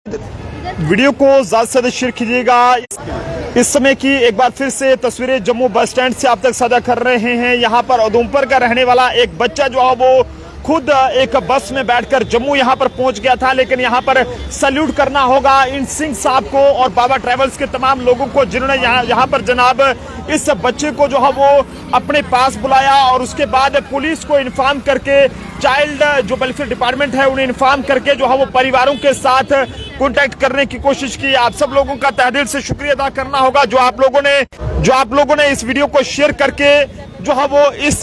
Video को ज्यादा से ज्यादा शेयर कीजिएगा। इस समय की एक बार फिर से तस्वीरें जम्मू बस स्टैंड से आप तक साझा कर रहे हैं। यहाँ पर उधमपुर का रहने वाला एक बच्चा जो है वो खुद एक बस में बैठकर जम्मू यहाँ पर पहुंच गया था। लेकिन यहाँ पर सैल्यूट करना होगा इन सिंह साहब को और बाबा ट्रैवल्स के तमाम लोगों को जिन्होंने यहाँ पर जनाब इस बच्चे को जो है वो अपने पास बुलाया और उसके बाद पुलिस को इन्फॉर्म करके, चाइल्ड जो वेलफेयर डिपार्टमेंट है उन्हें इन्फॉर्म करके जो है वो परिवारों के साथ कांटेक्ट करने की कोशिश की। आप सब लोगों का तहे दिल से शुक्रिया अदा करना होगा जो आप लोगों ने इस वीडियो को शेयर करके जो है वो इस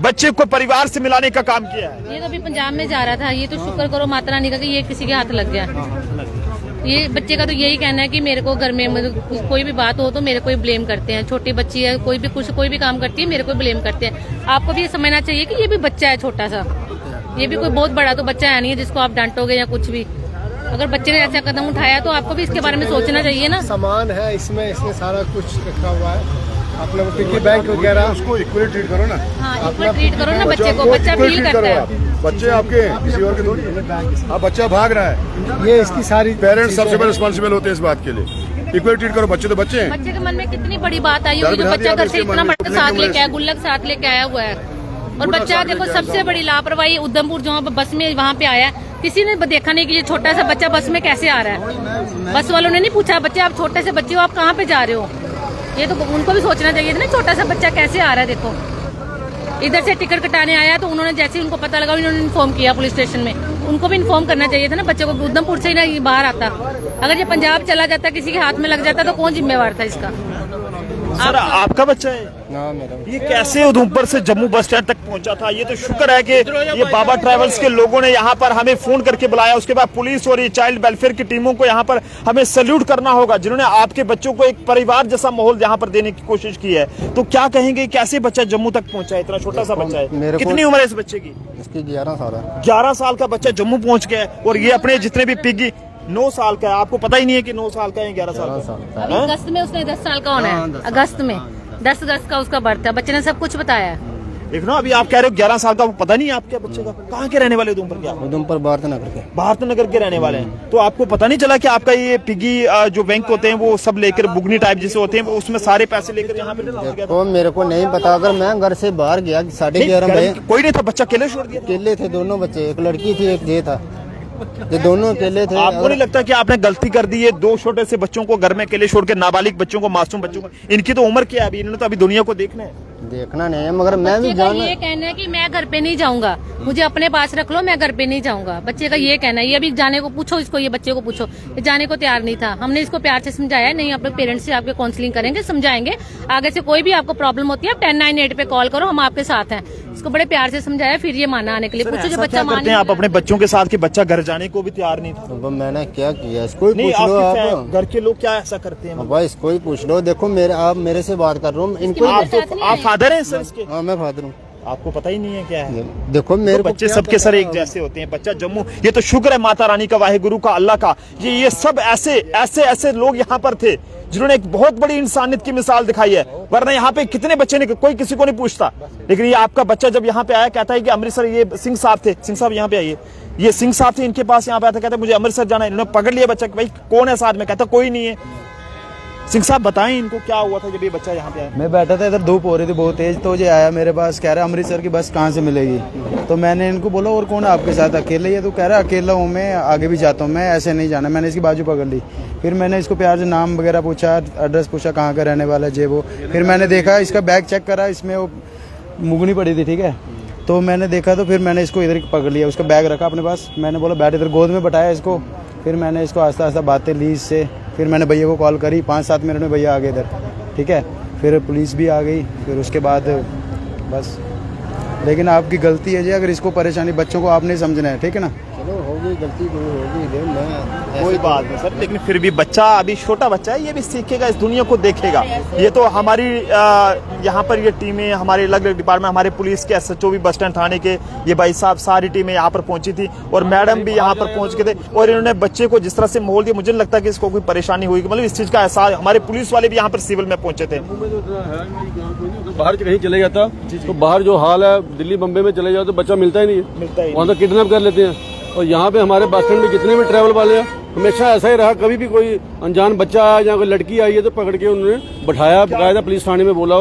बच्चे को परिवार से मिलाने का काम किया है। ये तो अभी पंजाब में जा रहा था, ये तो शुक्र करो माता रानी का कि ये किसी के हाथ लग गया। ये बच्चे का तो यही कहना है कि मेरे को घर में कोई भी बात हो तो मेरे को ही ब्लेम करते हैं। छोटी बच्ची है, कोई भी काम करती है मेरे को ब्लेम करते हैं। आपको भी ये समझना चाहिए कि ये भी बच्चा है छोटा सा, ये भी कोई बहुत बड़ा तो बच्चा है नहीं है जिसको आप डांटोगे या कुछ भी। अगर बच्चे ने ऐसा कदम उठाया तो आपको भी इसके बारे में सोचना चाहिए ना। सामान है इसमें सारा कुछ रखा हुआ है, अपने पिग्गी बैंक वगैरह, उसको इक्वली ट्रीट करो ना। हाँ, इक्वल ट्रीट करो ना बच्चे को, बच्चा फील करता है। बच्चे आपके किसी और के थोड़ी, अब बच्चा भाग रहा है, ये इसकी सारी पेरेंट्स सबसे पहले रिस्पॉन्सिबल होते हैं इस बात के लिए। इक्वली ट्रीट करो, बच्चे तो बच्चे हैं। बच्चे के मन में कितनी बड़ी बात आई होगी जो बच्चा घर से इतना बड़ा साथ लेके आया, गुल्लक साथ लेके आया हुआ है। और बच्चा देखो सबसे बड़ी लापरवाही उधमपुर जहाँ बस में वहाँ पे आया, किसी ने देखा नहीं कि ये छोटा सा बच्चा बस में कैसे आ रहा है। बस वालों ने नहीं पूछा बच्चे आप छोटे से बच्चे हो, आप कहाँ पे जा रहे हो। ये तो उनको भी सोचना चाहिए था ना, छोटा सा बच्चा कैसे आ रहा है। देखो इधर से टिकट कटाने आया तो उन्होंने जैसे उनको पता लगा उन्होंने इन्फॉर्म किया पुलिस स्टेशन में। उनको भी इन्फॉर्म करना चाहिए था ना बच्चे को। उधमपुर से ही ना बाहर आता, अगर ये पंजाब चला जाता किसी के हाथ में लग जाता तो कौन जिम्मेवार था इसका। सर आपका बच्चा है ना? मेरा। ये कैसे उधमपुर से जम्मू बस स्टैंड तक पहुंचा था? ये तो शुक्र है कि ये बाबा ट्रैवल्स के लोगों ने यहाँ पर हमें फोन करके बुलाया। उसके बाद पुलिस और ये चाइल्ड वेलफेयर की टीमों को यहाँ पर हमें सैल्यूट करना होगा जिन्होंने आपके बच्चों को एक परिवार जैसा माहौल यहाँ पर देने की कोशिश की है। तो क्या कहेंगे कैसे बच्चा जम्मू तक पहुंचा है? इतना छोटा सा बच्चा है, कितनी उम्र है इस बच्चे की? इसकी 11 साल है। 11 साल का बच्चा जम्मू पहुंच गया है और ये अपने जितने भी पिग्गी 9 साल का है। आपको पता ही नहीं है कि 9 साल का है 11 साल का? अगस्त में उसने 10 साल का होना है, अगस्त में 10 अगस्त का उसका बर्थ है। बच्चे ने सब कुछ बताया है। देखो ना, अभी आप कह रहे हो 11 साल का, वो पता नहीं आपके बच्चे का? कहाँ के रहने वाले उधमपुर के? उधमपुर भारत नगर के रहने वाले हैं। तो आपको पता नहीं चला कि आपका ये पिगी जो बैंक होते हैं वो सब लेकर बुगनी टाइप जैसे होते हैं उसमें सारे पैसे लेकर यहाँ पे? तो मेरे को नहीं पता, अगर मैं घर से बाहर गया 11:30 बजे, कोई नहीं था, बच्चा अकेले छोड़ दिया? अकेले थे दोनों बच्चे, एक लड़की थी एक ये था, ये दोनों अकेले थे। आपको नहीं लगता कि आपने गलती कर दी है? 2 छोटे से बच्चों को घर में अकेले छोड़ के, नाबालिग बच्चों को, मासूम बच्चों को, इनकी तो उम्र क्या है अभी? इन्होंने तो अभी दुनिया को देखना नहीं है, मगर मैं भी जानना। ये कहना है कि मैं घर पे नहीं जाऊंगा, मुझे अपने पास रख लो, मैं घर पे नहीं जाऊंगा। बच्चे का ये कहना है। ये अभी जाने को पूछो इसको, ये बच्चे को पूछो, ये जाने को तैयार नहीं था। हमने इसको प्यार से समझाया, नहीं आप लोग पेरेंट्स से आपके काउंसलिंग करेंगे, समझाएंगे। आगे से कोई भी आपको प्रॉब्लम होती है आप 1098 पे कॉल करो, हम आपके साथ हैं। इसको बड़े प्यार से समझाया, फिर ये माना आने के लिए। पूछो जो बच्चा माने। आप अपने बच्चों के साथ कि बच्चा घर जाने को भी तैयार नहीं था? तो मैंने क्या किया, इसको ही पूछ लो। आप घर के लोग क्या ऐसा करते हैं? भाई इसको ही पूछ लो। देखो आप मेरे से बात कर रहे हो, इनको आप फादर हैं सर इसके? हाँ मैं फादर हूँ। आपको पता ही नहीं है क्या है? देखो मेरे बच्चे सबके सर एक जैसे होते हैं। बच्चा जम्मू, ये तो शुक्र है माता रानी का, वाहे गुरु का, अल्लाह का, ये सब ऐसे लोग यहाँ पर थे जिन्होंने एक बहुत बड़ी इंसानियत की मिसाल दिखाई है। वरना यहाँ पे कितने बच्चे ने, कोई किसी को नहीं पूछता। लेकिन ये आपका बच्चा जब यहाँ पे आया कहता है कि अमृतसर, ये सिंह साहब थे, सिंह साहब यहाँ पे आइए, ये सिंह साहब थे, इनके पास यहाँ पे आया था, कहता मुझे अमृतसर जाना है। इन्होंने पकड़ लिया बच्चा, भाई कौन है साथ में? कहता कोई नहीं है। सिंह साहब बताएं इनको क्या हुआ था जब ये बच्चा यहाँ पे आया? मैं बैठा था, इधर धूप हो रही थी बहुत तेज, तो ये आया मेरे पास, कह रहा है अमृतसर की बस कहाँ से मिलेगी? तो मैंने इनको बोला और कौन है आपके साथ? अकेले ही है? तो कह रहा है अकेला हूँ मैं, आगे भी जाता हूँ मैं, ऐसे नहीं जाना। मैंने इसकी बाजू पकड़ ली, फिर मैंने इसको प्यार से नाम वगैरह पूछा, एड्रेस पूछा कहाँ का रहने वाला है वो। फिर मैंने देखा इसका बैग चेक करा, इसमें वो मुगनी पड़ी थी, ठीक है। तो मैंने देखा तो फिर मैंने इसको इधर पकड़ लिया, उसका बैग रखा अपने पास। मैंने बोला बैठ, इधर गोद में बैठाया इसको। फिर मैंने इसको आस्ता आस्ता बातें ली इससे। फिर मैंने भैया को कॉल करी, 5-7 मिनट में भैया आ गए इधर, ठीक है। फिर पुलिस भी आ गई। फिर उसके बाद बस, लेकिन आपकी गलती है जी, अगर इसको परेशानी बच्चों को आपने समझना है, ठीक है ना। चलो होगी गलती, कोई बात नहीं सर, लेकिन फिर भी बच्चा अभी छोटा बच्चा है, ये भी सीखेगा, इस दुनिया को देखेगा। ये तो हमारी यहाँ पर ये टीमें, हमारे अलग अलग डिपार्टमेंट, हमारे पुलिस के SHO भी बस स्टैंड थाने के, ये भाई साहब, सारी टीमें यहाँ पर पहुंची थी और मैडम भी यहाँ पर पहुंच गए थे। और इन्होंने बच्चे को जिस तरह से माहौल दिया, मुझे नहीं लगता कि इसको कोई परेशानी हुई। मतलब इस चीज का एहसास, हमारे पुलिस वाले भी यहाँ पर सिविल में पहुंचे थे। बाहर कहीं चले जाता तो बाहर जो हाल है, दिल्ली बम्बे में चले जाओ तो बच्चा मिलता ही नहीं है, वहाँ तो किडनैप कर लेते हैं। और यहाँ पे हमारे बस स्टैंड में जितने भी ट्रैवल वाले हैं हमेशा ऐसा ही रहा। कभी भी कोई अनजान बच्चा आया या कोई लड़की आई है तो पकड़ के उन्होंने बैठाया, बकायदा पुलिस थाने में बोला।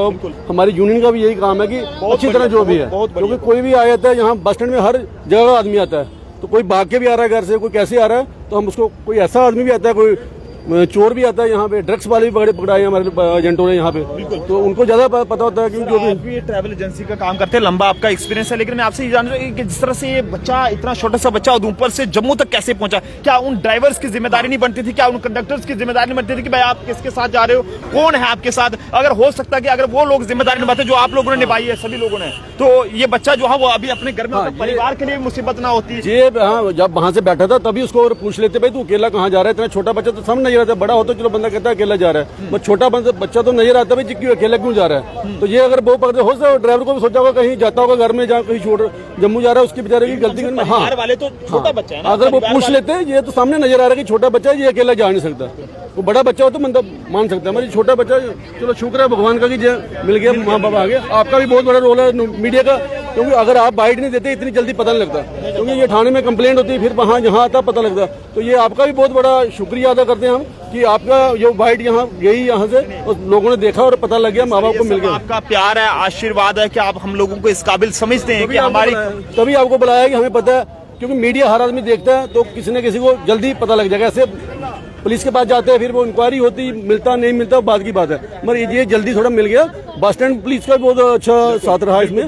हमारी यूनियन का भी यही काम है कि अच्छी तरह जो भी है, क्योंकि कोई भी आ जाता है यहाँ बस स्टैंड में, हर जगह का आदमी आता है, तो कोई भाग के भी आ रहा है घर से, कोई कैसे आ रहा है, तो हम उसको, कोई ऐसा आदमी भी आता है, कोई चोर भी आता है यहाँ पे, ड्रग्स वाले भी पकड़ाए हैं हमारे एजेंटों ने यहाँ पे, तो उनको ज्यादा पता होता है कि जो आप भी ट्रैवल एजेंसी का काम करते हैं, लंबा आपका एक्सपीरियंस है, लेकिन मैं आपसे ये जानना चाहूंगा कि जिस तरह से ये बच्चा, इतना छोटा सा बच्चा उधमपुर से जम्मू तक कैसे पहुंचा, क्या उन ड्राइवर्स की जिम्मेदारी नहीं बनती थी, क्या उन कंडक्टर्स की जिम्मेदारी नहीं बनती थी कि भाई आप किसके साथ जा रहे हो, कौन है आपके साथ? अगर हो सकता है कि अगर वो लोग जिम्मेदारी निभाते जो आप लोगों ने निभाई है, सभी लोगों ने, तो ये बच्चा जो है वो अभी अपने घर में, परिवार के लिए मुसीबत ना होती। ये हाँ, जब वहां से बैठा था तभी उसको पूछ लेते, भाई तू अकेला कहाँ जा रहा है, इतना छोटा बच्चा तो समझ नहीं आता, बड़ा हो तो चलो बंदा कहता है अकेला जा रहा है, बस छोटा बच्चा तो नजर आता है भाई क्यों अकेला क्यों जा रहा है। तो ये अगर वो पकड़े, हो सकता है ड्राइवर को भी सोचा होगा कहीं जाता होगा घर में, जहाँ कहीं छोड़ जम्मू जा रहा है, उसकी बेचारे की गलती करना। हाँ, वाले तो छोटा बच्चा है ना, अगर वो पूछ लेते हैं, ये तो सामने नजर आ रहा है कि छोटा बच्चा है, ये अकेला जा नहीं सकता। वो बड़ा बच्चा हो तो बंदा मान सकता है, हमारी छोटा बच्चा, चलो शुक्र है भगवान का कि मिल गया, माँ बाप आ गया। आपका भी बहुत बड़ा रोल है मीडिया का, क्योंकि अगर आप बाइट नहीं देते इतनी जल्दी पता नहीं लगता, क्योंकि ये थाने में कंप्लेंट होती है, फिर वहाँ यहाँ आता पता लगता। तो ये आपका भी बहुत बड़ा शुक्रिया अदा करते हैं हम कि आपका जो बाइट यहाँ गई यहाँ से, और लोगों ने देखा और पता लग गया, माँ बाप को मिल गया। आपका प्यार है, आशीर्वाद है कि आप हम लोगों को इस काबिल समझते हैं कि हमारी, तभी आपको बुलाया कि हमें पता है, क्योंकि मीडिया हर आदमी देखता है, तो किसी न किसी को जल्दी पता लग जाएगा। ऐसे पुलिस के पास जाते हैं, फिर वो इंक्वायरी होती, मिलता नहीं मिलता बात की बात है, मगर ये जल्दी थोड़ा मिल गया। बस स्टैंड पुलिस का बहुत अच्छा साथ रहा इसमें।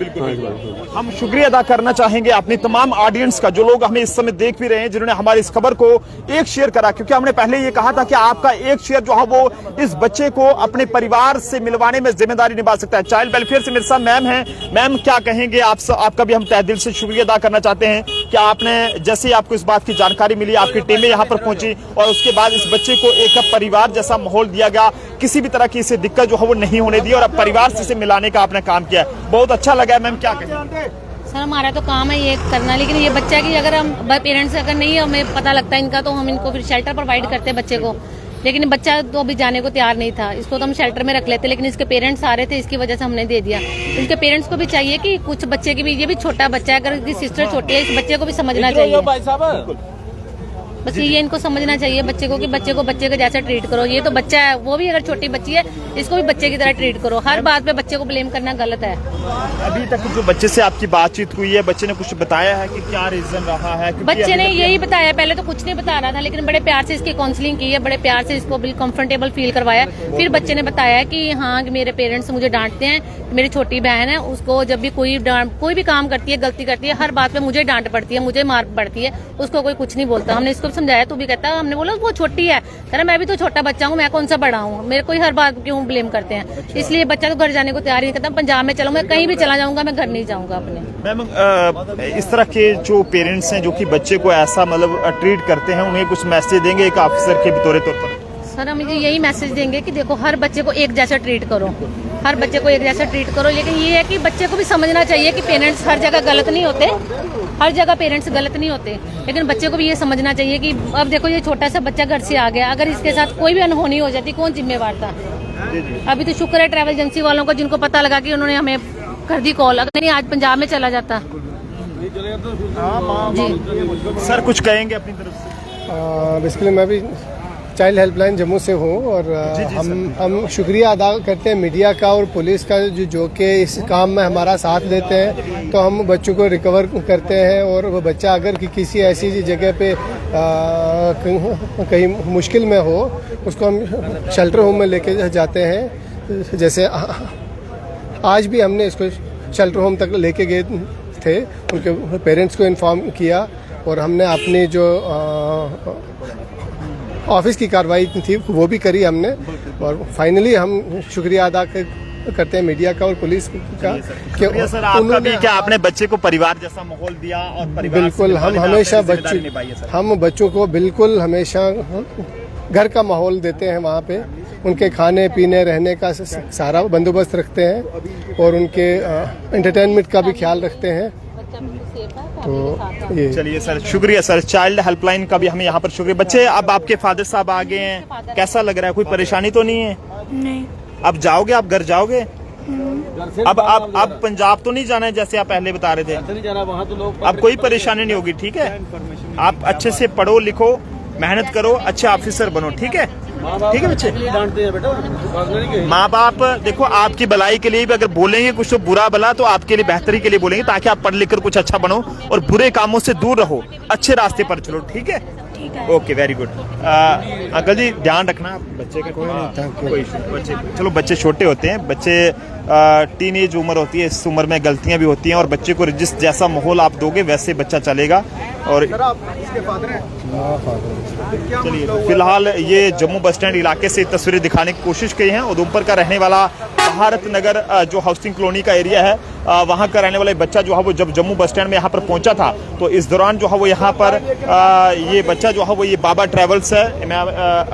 हम शुक्रिया अदा करना चाहेंगे अपनी तमाम ऑडियंस का, जो लोग हमें इस समय देख भी रहे हैं, जिन्होंने हमारी इस खबर को एक शेयर करा, क्योंकि हमने पहले ये कहा था कि आपका एक शेयर जो है वो इस बच्चे को अपने परिवार से मिलवाने में जिम्मेदारी निभा सकता है। चाइल्ड वेलफेयर से मेरे साथ मैम है। मैम, क्या कहेंगे आपका भी हम तहे दिल से शुक्रिया अदा करना चाहते हैं कि आपने, जैसे ही आपको इस बात की जानकारी मिली, आपकी टीमें यहाँ पर पहुंची और उसके बाद इस बच्चे को एक परिवार जैसा माहौल दिया गया, किसी भी तरह की इसे दिक्कत जो है वो नहीं होने दी, और अब परिवार से इसे मिलाने का आपने काम किया है, बहुत अच्छा लगा है। मैम, क्या कहेंगे? सर, हमारा तो काम है ये करना, लेकिन ये बच्चा की अगर हम पेरेंट्स अगर नहीं हमें पता लगता है इनका, तो हम इनको फिर शेल्टर प्रोवाइड करते हैं बच्चे को, लेकिन बच्चा तो अभी जाने को तैयार नहीं था, इसको तो हम शेल्टर में रख लेते, लेकिन इसके पेरेंट्स आ रहे थे, इसकी वजह से हमने दे दिया। इसके पेरेंट्स को भी चाहिए कि कुछ बच्चे की भी, ये भी छोटा बच्चा है, अगर इसकी सिस्टर छोटी है, इस बच्चे को भी समझना चाहिए। बस ये इनको समझना चाहिए बच्चे को कि बच्चे को बच्चे के जैसे ट्रीट करो। ये तो बच्चा है, वो भी अगर छोटी बच्ची है, इसको भी बच्चे की तरह ट्रीट करो। हर बात पे बच्चे को ब्लेम करना गलत है। अभी तक जो बच्चे से आपकी बातचीत हुई है, बच्चे ने कुछ बताया है कि क्या रीजन रहा है? बच्चे ने यही बताया, पहले तो कुछ नहीं बता रहा था, लेकिन बड़े प्यार से इसकी काउंसलिंग की है, बड़े प्यार से इसको बिल्कुल कंफर्टेबल फील करवाया। फिर बच्चे ने बताया कि हाँ, कि मेरे पेरेंट्स मुझे डांटते हैं, मेरी छोटी बहन है, उसको जब भी कोई भी काम करती है, गलती करती है, हर बात पे मुझे डांट पड़ती है, मुझे मार पड़ती है, उसको कोई कुछ नहीं बोलता। हमने इसको समझाया, तू भी कहता, हमने बोला वो छोटी है, कह रहा मैं भी तो छोटा बच्चा हूँ, मैं कौन सा बड़ा हूँ, मेरे को ही हर बात क्यों ब्लेम करते हैं। इसलिए बच्चा तो घर जाने को तैयार नहीं करता, पंजाब में चलो, मैं कहीं भी चला जाऊंगा, मैं घर नहीं जाऊंगा अपने। मैम, इस तरह के जो पेरेंट्स हैं जो कि बच्चे को ऐसा मतलब ट्रीट करते हैं, उन्हें कुछ मैसेज देंगे एक ऑफिसर के तौर पर? सर, हम यही मैसेज देंगे कि देखो, हर बच्चे को एक जैसा ट्रीट करो, हर बच्चे को एक जैसा ट्रीट करो, लेकिन ये है कि बच्चे को भी समझना चाहिए कि पेरेंट्स हर जगह गलत नहीं होते, हर जगह पेरेंट्स गलत नहीं होते, लेकिन बच्चे को भी ये समझना चाहिए कि अब देखो, ये छोटा सा बच्चा घर से आ गया, अगर इसके साथ कोई भी अनहोनी हो जाती, कौन जिम्मेवार था? अभी तो शुक्र है ट्रैवल एजेंसी वालों को, जिनको पता लगा कि उन्होंने हमें कर दी कॉल, अगर नहीं आज पंजाब में चला जाता। जी सर, कुछ कहेंगे अपनी तरफ से? बेसिकली मैं भी चाइल्ड हेल्पलाइन जम्मू से हूँ, और हम शुक्रिया अदा करते हैं मीडिया का और पुलिस का, जो कि इस काम में हमारा साथ देते हैं, तो हम बच्चों को रिकवर करते हैं। और वो बच्चा अगर किसी ऐसी जगह पे कहीं मुश्किल में हो, उसको हम शेल्टर होम में लेके जाते हैं। जैसे आज भी हमने इसको शेल्टर होम तक लेके गए थे, उनके पेरेंट्स को इन्फॉर्म किया, और हमने अपनी जो ऑफिस की कार्रवाई थी वो भी करी हमने। और फाइनली हम शुक्रिया अदा करते हैं मीडिया का और पुलिस का कि सर, आपका भी क्या आपने बच्चे को परिवार जैसा माहौल दिया, और परिवार बिल्कुल हम हमेशा बच्चों को बिल्कुल हमेशा घर का माहौल देते हैं, वहाँ पे उनके खाने पीने रहने का सारा बंदोबस्त रखते हैं, और उनके एंटरटेनमेंट का भी ख्याल रखते हैं। तो ये चलिए सर, शुक्रिया सर, चाइल्ड हेल्पलाइन का भी हमें यहाँ पर शुक्रिया। बच्चे, अब आपके फादर साहब आ गए हैं, कैसा लग रहा है? कोई परेशानी तो नहीं है? नहीं। अब जाओगे, आप घर जाओगे? अब पंजाब तो नहीं जाना है जैसे आप पहले बता रहे थे? नहीं जाना वहाँ, तो लोग अब कोई परेशानी नहीं होगी, ठीक है? आप अच्छे से पढ़ो लिखो, मेहनत करो, अच्छे ऑफिसर बनो, ठीक है? ठीक है बच्चे, डांटते हैं बेटा, माँ बाप देखो आपकी भलाई के लिए भी अगर बोलेंगे कुछ तो बुरा भला तो आपके लिए बेहतरी के लिए बोलेंगे, ताकि आप पढ़ लिख कर कुछ अच्छा बनो और बुरे कामों से दूर रहो, अच्छे रास्ते पर चलो, ठीक है? Okay, very good. अंकल जी ध्यान रखना बच्चे का, कोई बच्चे, चलो बच्चे छोटे होते हैं, बच्चे टीनेज उम्र होती है, इस उम्र में गलतियां भी होती हैं और बच्चे को जिस जैसा माहौल आप दोगे वैसे बच्चा चलेगा। और चलिए फिलहाल ये जम्मू बस स्टैंड इलाके से तस्वीरें दिखाने की कोशिश की है। उधमपुर का रहने वाला भारत नगर जो हाउसिंग कॉलोनी का एरिया है, वहां का रहने वाला बच्चा जो है वो जब जम्मू बस स्टैंड में यहाँ पर पहुंचा था तो इस दौरान जो है वो यहाँ पर ये बच्चा जो है वो ये बाबा ट्रैवल्स है, मैं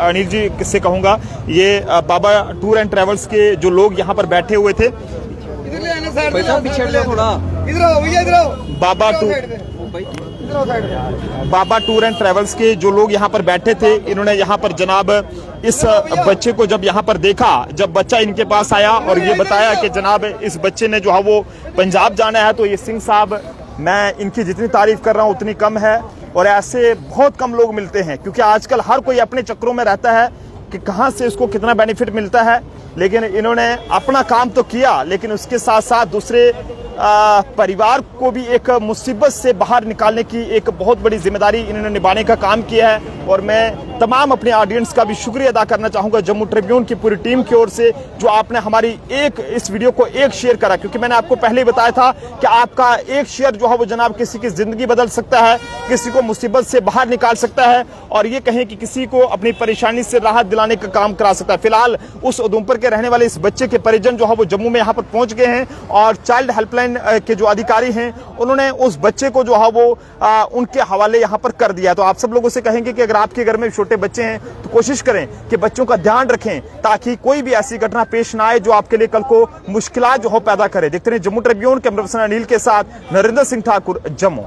अनिल जी किससे कहूँगा, ये बाबा टूर एंड ट्रैवल्स के जो लोग यहाँ पर बैठे हुए थे, बाबा टूर एंड ट्रैवल्स के जो लोग यहाँ पर बैठे थे, इन्होंने यहाँ पर जनाब इस बच्चे को जब यहाँ पर देखा, जब बच्चा इनके पास आया और ये बताया कि जनाब इस बच्चे ने जो है वो पंजाब जाना है, तो ये सिंह साहब, मैं इनकी जितनी तारीफ कर रहा हूँ उतनी कम है। और ऐसे बहुत कम लोग मिलते हैं क्योंकि आजकल हर कोई अपने चक्रों में रहता है कि कहाँ से इसको कितना बेनिफिट मिलता है, लेकिन इन्होंने अपना काम तो किया लेकिन उसके साथ साथ दूसरे परिवार को भी एक मुसीबत से बाहर निकालने की एक बहुत बड़ी जिम्मेदारी इन्होंने निभाने का काम किया है। और मैं तमाम अपने ऑडियंस का भी शुक्रिया अदा करना चाहूंगा जम्मू ट्रिब्यून की पूरी टीम की ओर से, जो आपने हमारी इस वीडियो को एक शेयर करा, क्योंकि मैंने आपको पहले ही बताया था कि आपका एक शेयर जो है वो जनाब किसी की जिंदगी बदल सकता है, किसी को मुसीबत से बाहर निकाल सकता है और ये कहें कि किसी को अपनी परेशानी से राहत दिलाने का काम करा सकता है। फिलहाल उस उधमपुर के रहने वाले इस बच्चे के परिजन जो है वो जम्मू में यहाँ पर पहुंच गए हैं और चाइल्ड हेल्पलाइन के जो अधिकारी हैं उन्होंने उस बच्चे को जो है वो उनके हवाले यहाँ पर कर दिया। तो आप सब लोगों से कहेंगे कि अगर आपके घर में छोटे बच्चे हैं तो कोशिश करें कि बच्चों का ध्यान रखें ताकि कोई भी ऐसी घटना पेश ना आए जो आपके लिए कल को मुश्किलात जो हो पैदा करे। देखते रहिए Jammu Tribune, camera person Anil के साथ नरेंद्र सिंह ठाकुर, जम्मू।